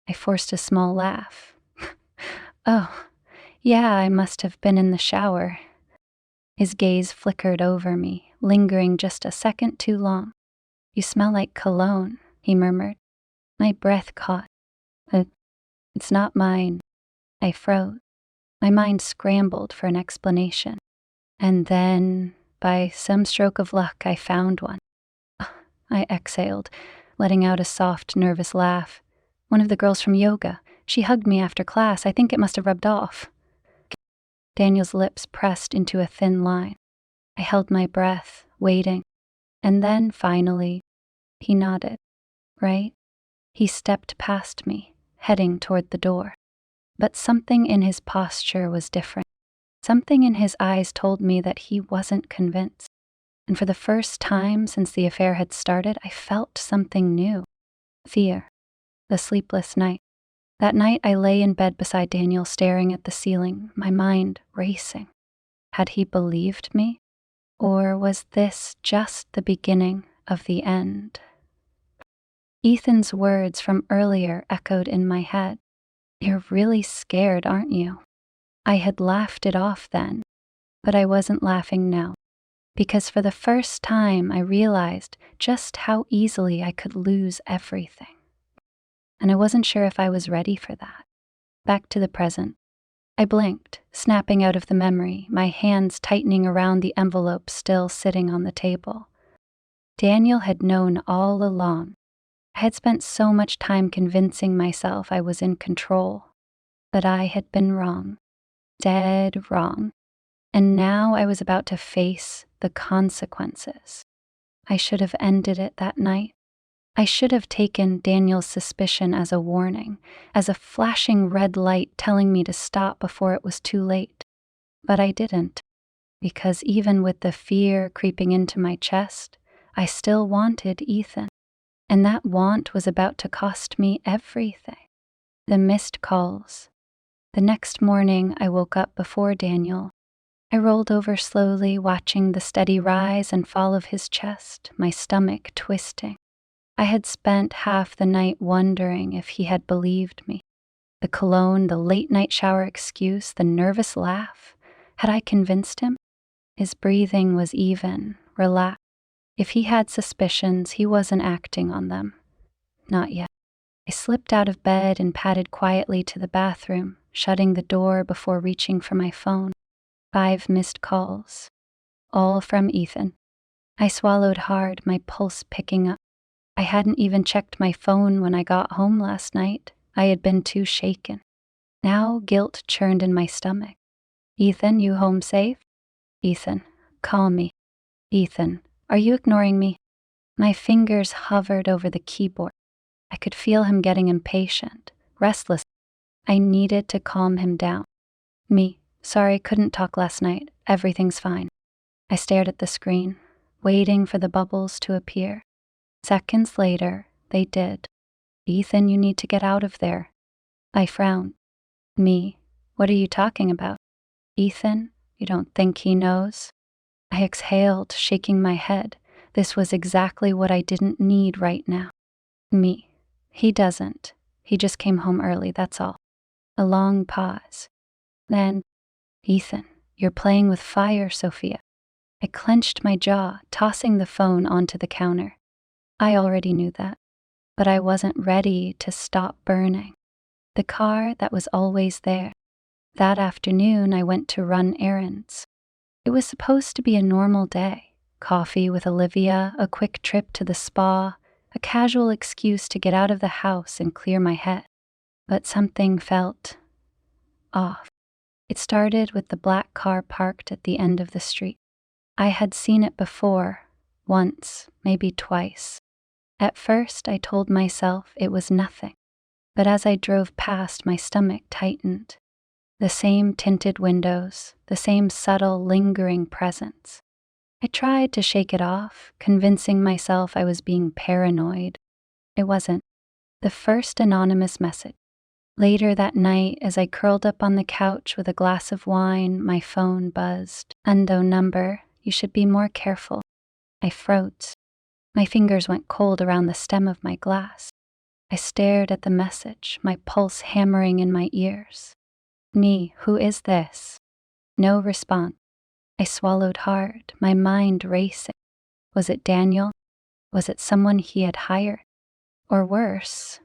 Speaker 1: I forced a small laugh. Oh, yeah, I must have been in the shower. His gaze flickered over me, lingering just a second too long. You smell like cologne, he murmured. My breath caught. "Uh, It's not mine." I froze. My mind scrambled for an explanation. And then, by some stroke of luck, I found one. I exhaled, letting out a soft, nervous laugh. One of the girls from yoga. She hugged me after class. I think it must have rubbed off. Daniel's lips pressed into a thin line. I held my breath, waiting. And then, finally, he nodded. Right? He stepped past me, heading toward the door. But something in his posture was different. Something in his eyes told me that he wasn't convinced. And for the first time since the affair had started, I felt something new. Fear. The sleepless night. That night I lay in bed beside Daniel, staring at the ceiling, my mind racing. Had he believed me? Or was this just the beginning of the end? Ethan's words from earlier echoed in my head. You're really scared, aren't you? I had laughed it off then, but I wasn't laughing now, because for the first time I realized just how easily I could lose everything. And I wasn't sure if I was ready for that. Back to the present. I blinked, snapping out of the memory, my hands tightening around the envelope still sitting on the table. Daniel had known all along. I had spent so much time convincing myself I was in control, but I had been wrong. Dead wrong. And now I was about to face the consequences. I should have ended it that night. I should have taken Daniel's suspicion as a warning, as a flashing red light telling me to stop before it was too late. But I didn't, because even with the fear creeping into my chest, I still wanted Ethan. And that want was about to cost me everything. The missed calls. The next morning, I woke up before Daniel. I rolled over slowly, watching the steady rise and fall of his chest, my stomach twisting. I had spent half the night wondering if he had believed me. The cologne, the late-night shower excuse, the nervous laugh. Had I convinced him? His breathing was even, relaxed. If he had suspicions, he wasn't acting on them. Not yet. I slipped out of bed and padded quietly to the bathroom, shutting the door before reaching for my phone. 5 missed calls. All from Ethan. I swallowed hard, my pulse picking up. I hadn't even checked my phone when I got home last night. I had been too shaken. Now guilt churned in my stomach. Ethan, you home safe? Ethan, call me. Ethan, are you ignoring me? My fingers hovered over the keyboard. I could feel him getting impatient, restless. I needed to calm him down. Me, sorry, couldn't talk last night. Everything's fine. I stared at the screen, waiting for the bubbles to appear. Seconds later, they did. Ethan, you need to get out of there. I frowned. Me, what are you talking about? Ethan, you don't think he knows? I exhaled, shaking my head. This was exactly what I didn't need right now. Me, he doesn't. He just came home early, that's all. A long pause. Then, Ethan, you're playing with fire, Sophia. I clenched my jaw, tossing the phone onto the counter. I already knew that, but I wasn't ready to stop burning. The car that was always there. That afternoon, I went to run errands. It was supposed to be a normal day. Coffee with Olivia, a quick trip to the spa, a casual excuse to get out of the house and clear my head. But something felt off. It started with the black car parked at the end of the street. I had seen it before, once, maybe twice. At first, I told myself it was nothing, but as I drove past, my stomach tightened. The same tinted windows, the same subtle, lingering presence. I tried to shake it off, convincing myself I was being paranoid. It wasn't. The first anonymous message. Later that night, as I curled up on the couch with a glass of wine, my phone buzzed. Unknown number, you should be more careful. I froze. My fingers went cold around the stem of my glass. I stared at the message, my pulse hammering in my ears. Me, who is this? No response. I swallowed hard, my mind racing. Was it Daniel? Was it someone he had hired? Or worse,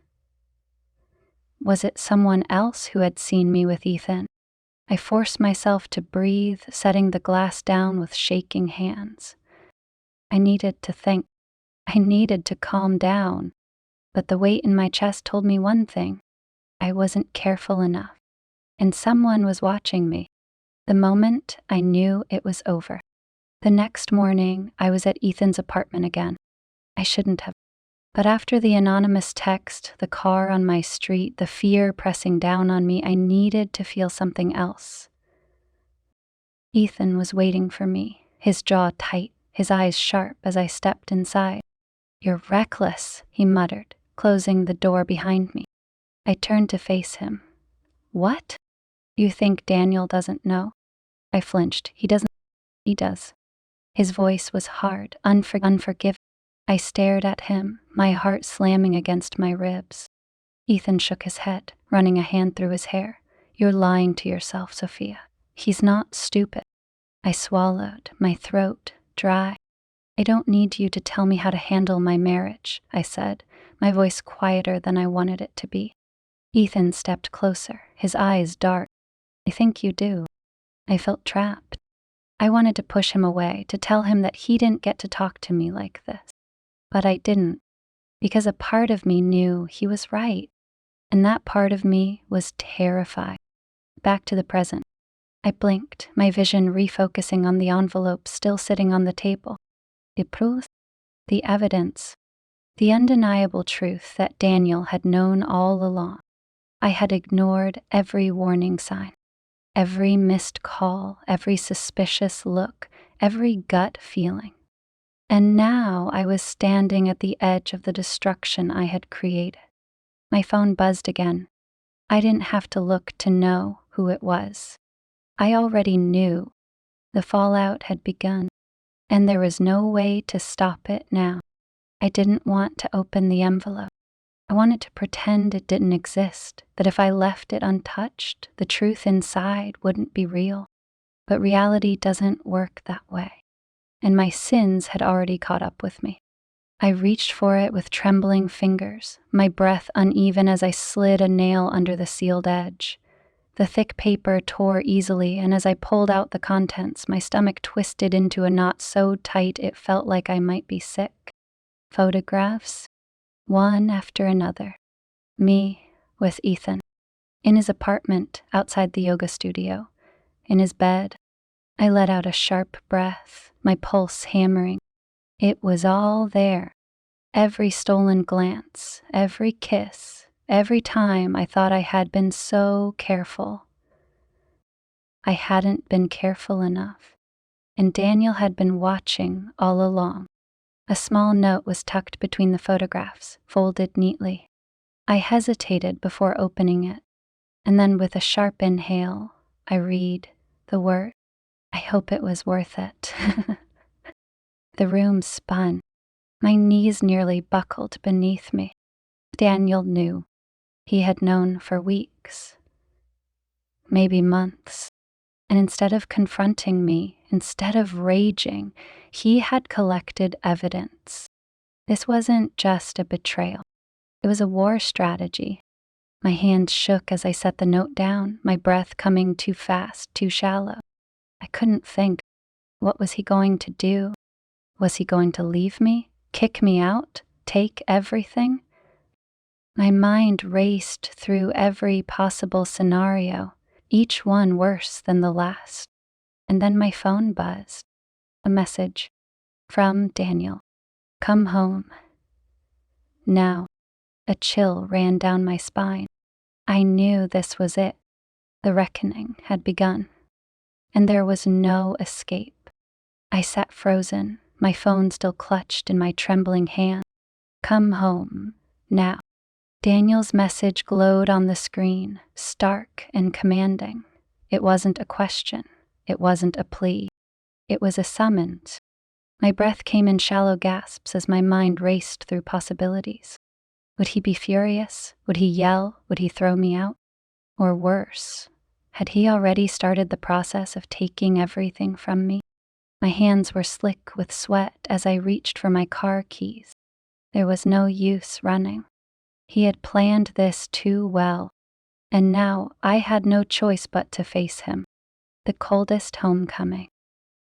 Speaker 1: was it someone else who had seen me with Ethan? I forced myself to breathe, setting the glass down with shaking hands. I needed to think. I needed to calm down. But the weight in my chest told me one thing. I wasn't careful enough. And someone was watching me. The moment I knew it was over. The next morning, I was at Ethan's apartment again. I shouldn't have. But after the anonymous text, the car on my street, the fear pressing down on me, I needed to feel something else. Ethan was waiting for me, his jaw tight, his eyes sharp as I stepped inside. "You're reckless," he muttered, closing the door behind me. I turned to face him. "What? You think Daniel doesn't know?" I flinched. "He doesn't." "He does." His voice was hard, unforgiving. I stared at him, my heart slamming against my ribs. Ethan shook his head, running a hand through his hair. "You're lying to yourself, Sophia. He's not stupid." I swallowed, my throat dry. "I don't need you to tell me how to handle my marriage," I said, my voice quieter than I wanted it to be. Ethan stepped closer, his eyes dark. "I think you do." I felt trapped. I wanted to push him away, to tell him that he didn't get to talk to me like this. But I didn't, because a part of me knew he was right, and that part of me was terrified. Back to the present. I blinked, my vision refocusing on the envelope still sitting on the table. The proof, the evidence, the undeniable truth that Daniel had known all along. I had ignored every warning sign, every missed call, every suspicious look, every gut feeling. And now I was standing at the edge of the destruction I had created. My phone buzzed again. I didn't have to look to know who it was. I already knew. The fallout had begun, and there was no way to stop it now. I didn't want to open the envelope. I wanted to pretend it didn't exist, that if I left it untouched, the truth inside wouldn't be real. But reality doesn't work that way. And my sins had already caught up with me. I reached for it with trembling fingers, my breath uneven as I slid a nail under the sealed edge. The thick paper tore easily, and as I pulled out the contents, my stomach twisted into a knot so tight it felt like I might be sick. Photographs, one after another. Me with Ethan, in his apartment outside the yoga studio, in his bed. I let out a sharp breath, my pulse hammering. It was all there. Every stolen glance, every kiss, every time I thought I had been so careful. I hadn't been careful enough, and Daniel had been watching all along. A small note was tucked between the photographs, folded neatly. I hesitated before opening it, and then with a sharp inhale, I read the word. I hope it was worth it. The room spun. My knees nearly buckled beneath me. Daniel knew. He had known for weeks, maybe months. And instead of confronting me, instead of raging, he had collected evidence. This wasn't just a betrayal. It was a war strategy. My hands shook as I set the note down, my breath coming too fast, too shallow. I couldn't think. What was he going to do? Was he going to leave me? Kick me out? Take everything? My mind raced through every possible scenario, each one worse than the last. And then my phone buzzed. A message from Daniel. "Come home. Now." A chill ran down my spine. I knew this was it. The reckoning had begun. And there was no escape. I sat frozen, my phone still clutched in my trembling hand. "Come home. Now." Daniel's message glowed on the screen, stark and commanding. It wasn't a question. It wasn't a plea. It was a summons. My breath came in shallow gasps as my mind raced through possibilities. Would he be furious? Would he yell? Would he throw me out? Or worse, had he already started the process of taking everything from me? My hands were slick with sweat as I reached for my car keys. There was no use running. He had planned this too well, and now I had no choice but to face him. The coldest homecoming.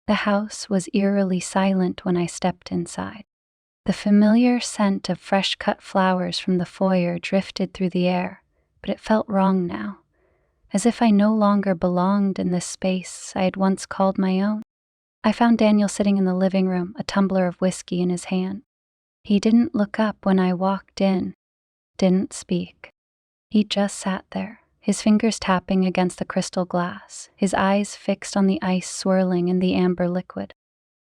Speaker 1: The house was eerily silent when I stepped inside. The familiar scent of fresh-cut flowers from the foyer drifted through the air, but it felt wrong now, as if I no longer belonged in this space I had once called my own. I found Daniel sitting in the living room, a tumbler of whiskey in his hand. He didn't look up when I walked in, didn't speak. He just sat there, his fingers tapping against the crystal glass, his eyes fixed on the ice swirling in the amber liquid.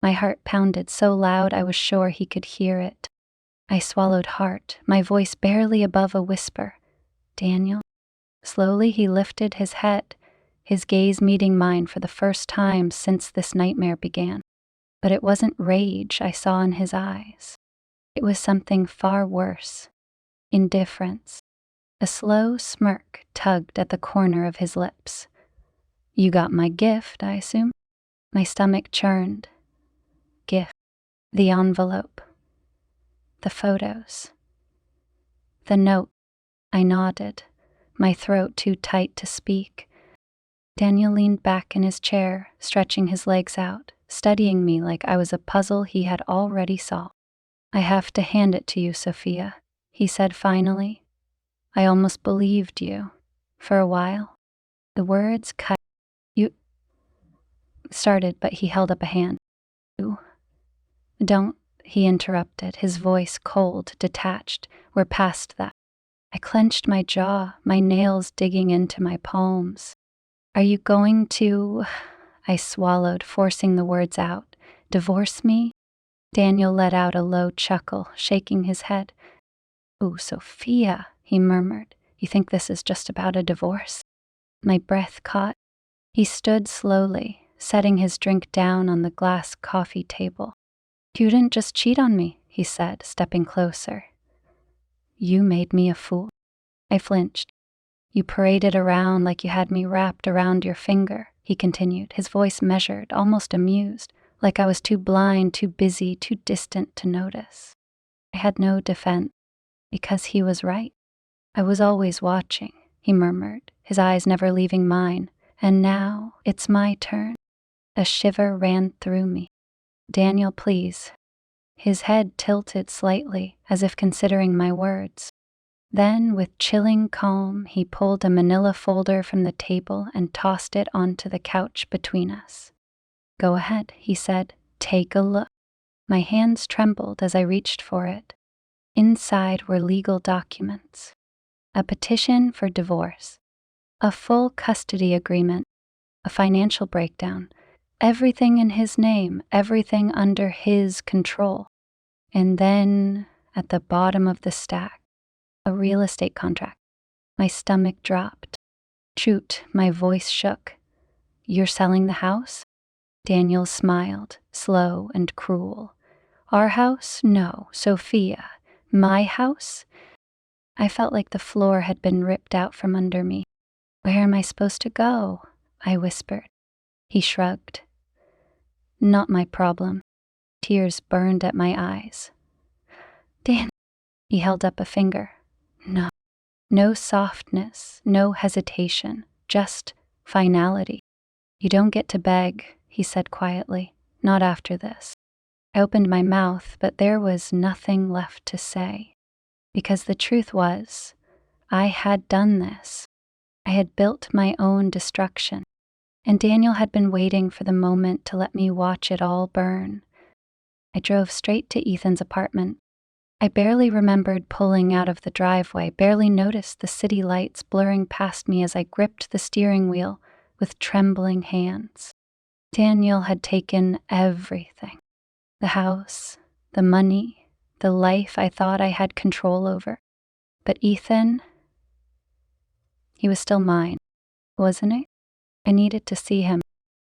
Speaker 1: My heart pounded so loud I was sure he could hear it. I swallowed hard, my voice barely above a whisper. Daniel? Slowly he lifted his head, his gaze meeting mine for the first time since this nightmare began. But it wasn't rage I saw in his eyes. It was something far worse. Indifference. A slow smirk tugged at the corner of his lips. You got my gift, I assume? My stomach churned. Gift. The envelope. The photos. The note. I nodded, my throat too tight to speak. Daniel leaned back in his chair, stretching his legs out, studying me like I was a puzzle he had already solved. I have to hand it to you, Sophia, he said finally. I almost believed you. For a while. The words cut. You started, but he held up a hand. You. Don't, he interrupted, his voice cold, detached. We're past that. I clenched my jaw, my nails digging into my palms. Are you going to... I swallowed, forcing the words out. Divorce me? Daniel let out a low chuckle, shaking his head. Oh, Sophia, he murmured. You think this is just about a divorce? My breath caught. He stood slowly, setting his drink down on the glass coffee table. You didn't just cheat on me, he said, stepping closer. You made me a fool. I flinched. You paraded around like you had me wrapped around your finger, he continued, his voice measured, almost amused, like I was too blind, too busy, too distant to notice. I had no defense, because he was right. I was always watching, he murmured, his eyes never leaving mine, and now it's my turn. A shiver ran through me. Daniel, please. His head tilted slightly, as if considering my words. Then, with chilling calm, he pulled a manila folder from the table and tossed it onto the couch between us. Go ahead, he said. Take a look. My hands trembled as I reached for it. Inside were legal documents. A petition for divorce. A full custody agreement. A financial breakdown. Everything in his name, everything under his control. And then, at the bottom of the stack, a real estate contract. My stomach dropped. Shoot, my voice shook. You're selling the house? Daniel smiled, slow and cruel. Our house? No, Sophia. My house? I felt like the floor had been ripped out from under me. Where am I supposed to go? I whispered. He shrugged. Not my problem. Tears burned at my eyes. Dan, he held up a finger. No. No softness, no hesitation, just finality. You don't get to beg, he said quietly. Not after this. I opened my mouth, but there was nothing left to say. Because the truth was, I had done this. I had built my own destruction. And Daniel had been waiting for the moment to let me watch it all burn. I drove straight to Ethan's apartment. I barely remembered pulling out of the driveway, barely noticed the city lights blurring past me as I gripped the steering wheel with trembling hands. Daniel had taken everything. The house, the money, the life I thought I had control over. But Ethan, he was still mine, wasn't he? I needed to see him,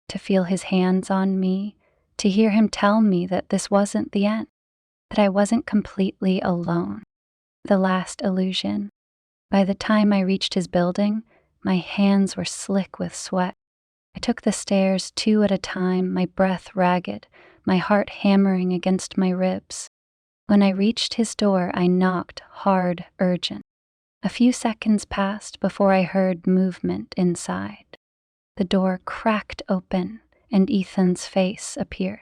Speaker 1: to feel his hands on me, to hear him tell me that this wasn't the end, that I wasn't completely alone. The last illusion. By the time I reached his building, my hands were slick with sweat. I took the stairs 2 at a time, my breath ragged, my heart hammering against my ribs. When I reached his door, I knocked hard, urgent. A few seconds passed before I heard movement inside. The door cracked open, and Ethan's face appeared.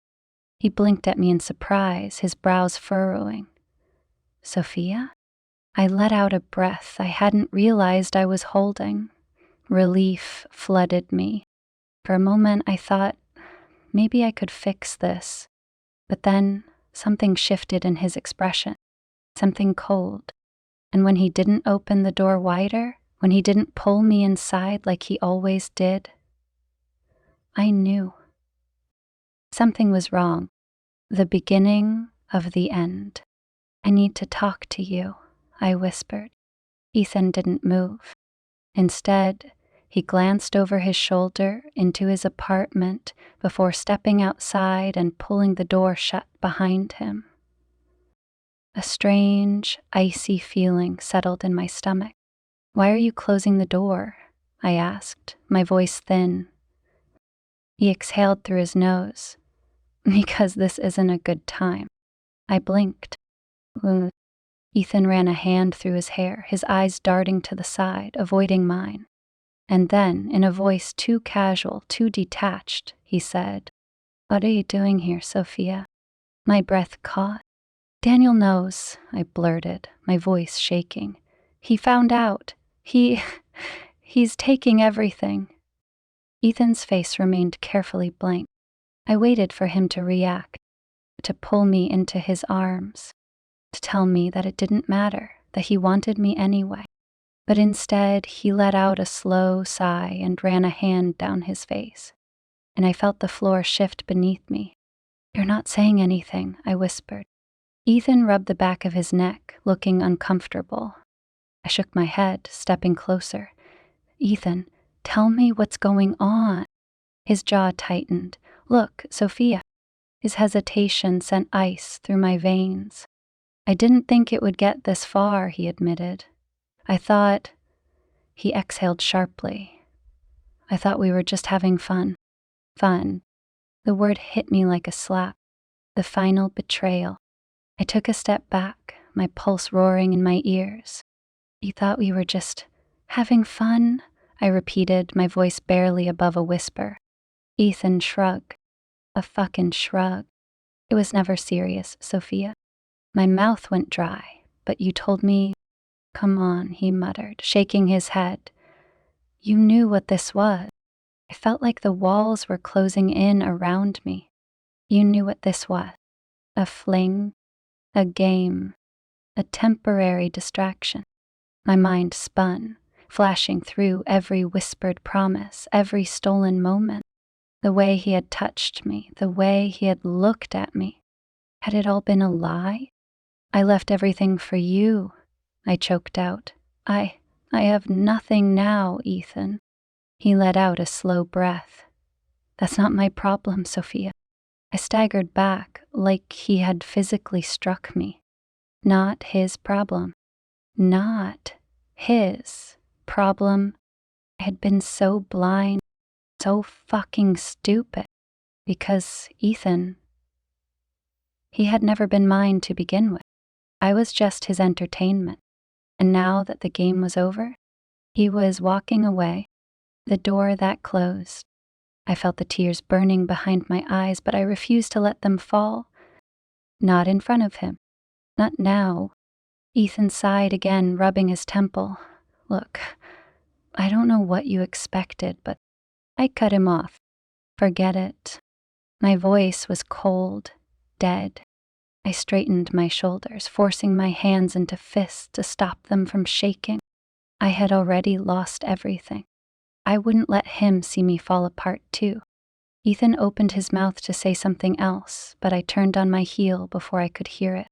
Speaker 1: He blinked at me in surprise, his brows furrowing. "Sophia?" I let out a breath I hadn't realized I was holding. Relief flooded me. For a moment, I thought, maybe I could fix this. But then something shifted in his expression, something cold. And when he didn't open the door wider, when he didn't pull me inside like he always did, I knew. Something was wrong. The beginning of the end. "I need to talk to you," I whispered. Ethan didn't move. Instead, he glanced over his shoulder into his apartment before stepping outside and pulling the door shut behind him. A strange, icy feeling settled in my stomach. "Why are you closing the door?" I asked, my voice thin. He exhaled through his nose. "Because this isn't a good time." I blinked. Ethan ran a hand through his hair, his eyes darting to the side, avoiding mine. And then, in a voice too casual, too detached, he said, "What are you doing here, Sophia?" My breath caught. "Daniel knows," I blurted, my voice shaking. "He found out. He's taking everything." Ethan's face remained carefully blank. I waited for him to react, to pull me into his arms, to tell me that it didn't matter, that he wanted me anyway. But instead, he let out a slow sigh and ran a hand down his face, and I felt the floor shift beneath me. "You're not saying anything," I whispered. Ethan rubbed the back of his neck, looking uncomfortable. I shook my head, stepping closer. "Ethan, tell me what's going on." His jaw tightened. "Look, Sophia." His hesitation sent ice through my veins. "I didn't think it would get this far," he admitted. "I thought—" He exhaled sharply. "I thought we were just having fun." Fun. The word hit me like a slap. The final betrayal. I took a step back, my pulse roaring in my ears. "You thought we were just having fun?" I repeated, my voice barely above a whisper. Ethan shrugged. A fucking shrug. "It was never serious, Sophia." My mouth went dry, "But you told me—" "Come on," he muttered, shaking his head. "You knew what this was." I felt like the walls were closing in around me. "You knew what this was. A fling, a game, a temporary distraction." My mind spun, flashing through every whispered promise, every stolen moment. The way he had touched me, the way he had looked at me. Had it all been a lie? "I left everything for you," I choked out. I have nothing now, Ethan." He let out a slow breath. "That's not my problem, Sophia." I staggered back, like he had physically struck me. Not his problem. Not his problem. I had been so blind, so fucking stupid. Because Ethan, he had never been mine to begin with. I was just his entertainment. And now that the game was over, he was walking away, the door that closed. I felt the tears burning behind my eyes, but I refused to let them fall. Not in front of him. Not now. Ethan sighed again, rubbing his temple. "Look, I don't know what you expected, but..." I cut him off. "Forget it." My voice was cold, dead. I straightened my shoulders, forcing my hands into fists to stop them from shaking. I had already lost everything. I wouldn't let him see me fall apart too. Ethan opened his mouth to say something else, but I turned on my heel before I could hear it.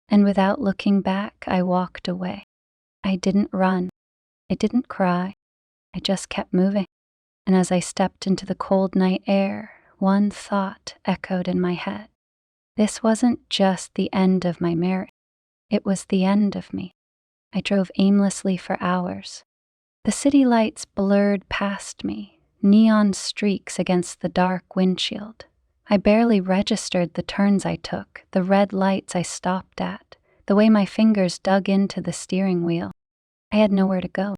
Speaker 1: And without looking back, I walked away. I didn't run. I didn't cry. I just kept moving. And as I stepped into the cold night air, one thought echoed in my head. This wasn't just the end of my marriage, it was the end of me. I drove aimlessly for hours. The city lights blurred past me, neon streaks against the dark windshield. I barely registered the turns I took, the red lights I stopped at, the way my fingers dug into the steering wheel. I had nowhere to go.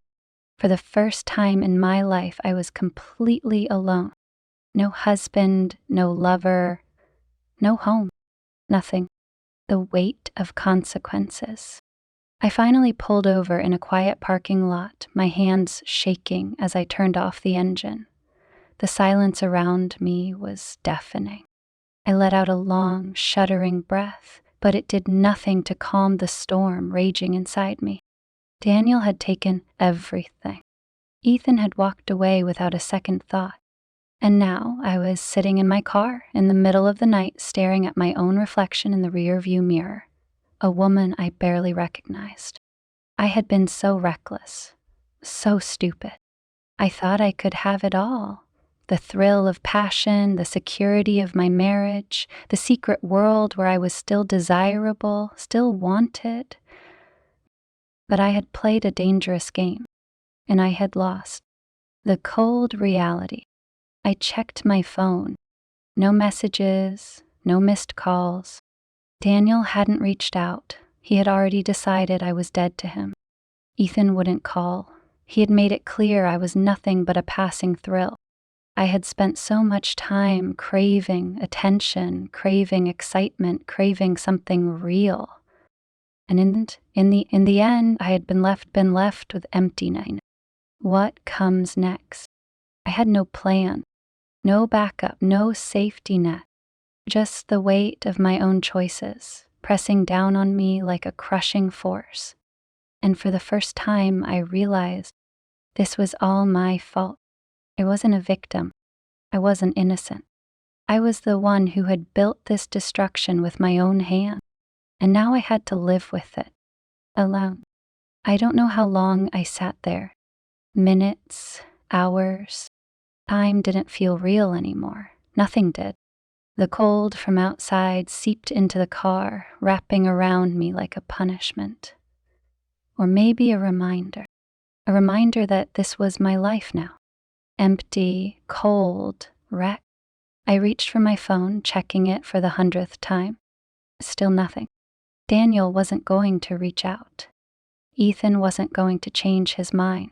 Speaker 1: For the first time in my life, I was completely alone. No husband, no lover, no home, nothing. The weight of consequences. I finally pulled over in a quiet parking lot, my hands shaking as I turned off the engine. The silence around me was deafening. I let out a long, shuddering breath, but it did nothing to calm the storm raging inside me. Daniel had taken everything. Ethan had walked away without a second thought. And now I was sitting in my car in the middle of the night staring at my own reflection in the rearview mirror, a woman I barely recognized. I had been so reckless, so stupid. I thought I could have it all. The thrill of passion, the security of my marriage, the secret world where I was still desirable, still wanted. But I had played a dangerous game, and I had lost. The cold reality. I checked my phone. No messages, no missed calls. Daniel hadn't reached out. He had already decided I was dead to him. Ethan wouldn't call. He had made it clear I was nothing but a passing thrill. I had spent so much time craving attention, craving excitement, craving something real. And in the end, I had been left with emptiness. What comes next? I had no plan, no backup, no safety net. Just the weight of my own choices, pressing down on me like a crushing force. And for the first time, I realized this was all my fault. I wasn't a victim. I wasn't innocent. I was the one who had built this destruction with my own hand, and now I had to live with it, alone. I don't know how long I sat there. Minutes, hours. Time didn't feel real anymore. Nothing did. The cold from outside seeped into the car, wrapping around me like a punishment. Or maybe a reminder that this was my life now. Empty, cold, wrecked. I reached for my phone, checking it for the 100th time. Still nothing. Daniel wasn't going to reach out. Ethan wasn't going to change his mind.